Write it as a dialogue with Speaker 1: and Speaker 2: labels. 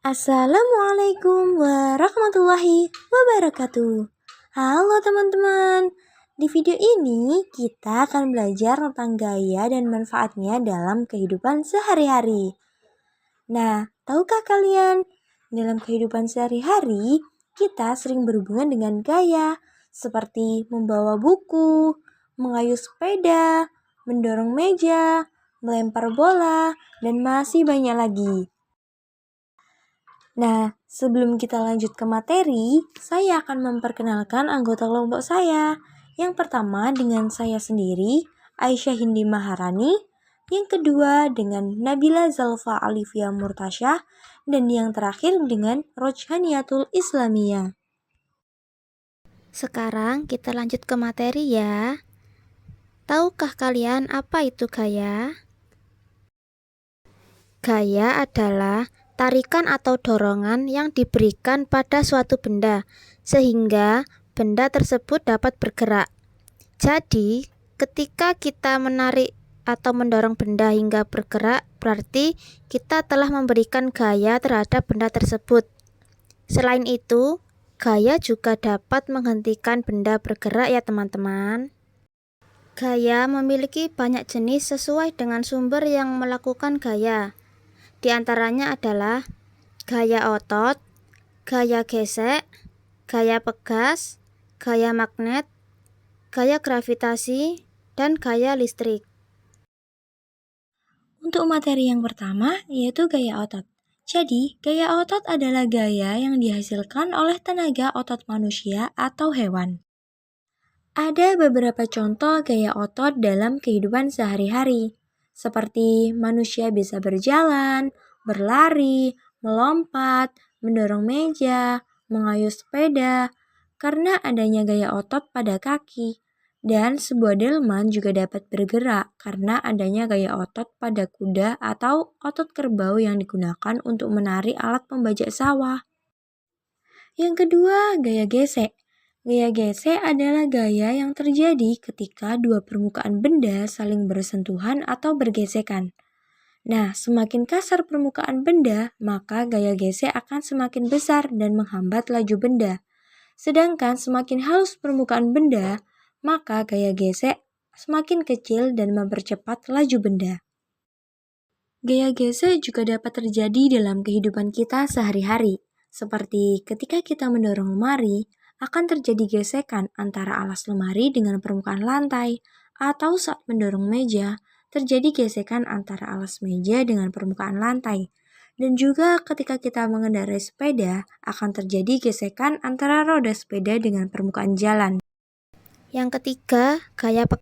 Speaker 1: Assalamualaikum warahmatullahi wabarakatuh. Halo teman-teman. Di video ini kita akan belajar tentang gaya dan manfaatnya dalam kehidupan sehari-hari. Nah, tahukah kalian, dalam kehidupan sehari-hari kita sering berhubungan dengan gaya, seperti membawa buku, mengayuh sepeda, mendorong meja, melempar bola, dan masih banyak lagi. Nah, sebelum kita lanjut ke materi, saya akan memperkenalkan anggota kelompok saya. Yang pertama dengan saya sendiri, Aisyah Hindi Maharani. Yang kedua dengan Nabila Zalfa Alifia Murtasyah. Dan yang terakhir dengan Rojhaniyatul Islamiyah.
Speaker 2: Sekarang kita lanjut ke materi ya. Tahukah kalian apa itu gaya? Gaya adalah tarikan atau dorongan yang diberikan pada suatu benda, sehingga benda tersebut dapat bergerak. Jadi, ketika kita menarik atau mendorong benda hingga bergerak, berarti kita telah memberikan gaya terhadap benda tersebut. Selain itu, gaya juga dapat menghentikan benda bergerak ya teman-teman. Gaya memiliki banyak jenis sesuai dengan sumber yang melakukan gaya. Di antaranya adalah gaya otot, gaya gesek, gaya pegas, gaya magnet, gaya gravitasi, dan gaya listrik.
Speaker 1: Untuk materi yang pertama yaitu gaya otot. Jadi, gaya otot adalah gaya yang dihasilkan oleh tenaga otot manusia atau hewan. Ada beberapa contoh gaya otot dalam kehidupan sehari-hari, seperti manusia bisa berjalan, berlari, melompat, mendorong meja, mengayuh sepeda, karena adanya gaya otot pada kaki. Dan sebuah delman juga dapat bergerak karena adanya gaya otot pada kuda atau otot kerbau yang digunakan untuk menarik alat pembajak sawah. Yang kedua, gaya gesek. Gaya gesek adalah gaya yang terjadi ketika dua permukaan benda saling bersentuhan atau bergesekan. Nah, semakin kasar permukaan benda, maka gaya gesek akan semakin besar dan menghambat laju benda. Sedangkan semakin halus permukaan benda, maka gaya gesek semakin kecil dan mempercepat laju benda. Gaya gesek juga dapat terjadi dalam kehidupan kita sehari-hari, seperti ketika kita mendorong lemari, akan terjadi gesekan antara alas lemari dengan permukaan lantai, atau saat mendorong meja, terjadi gesekan antara alas meja dengan permukaan lantai. Dan juga ketika kita mengendarai sepeda, akan terjadi gesekan antara roda sepeda dengan permukaan jalan.
Speaker 2: Yang ketiga, gaya pegas.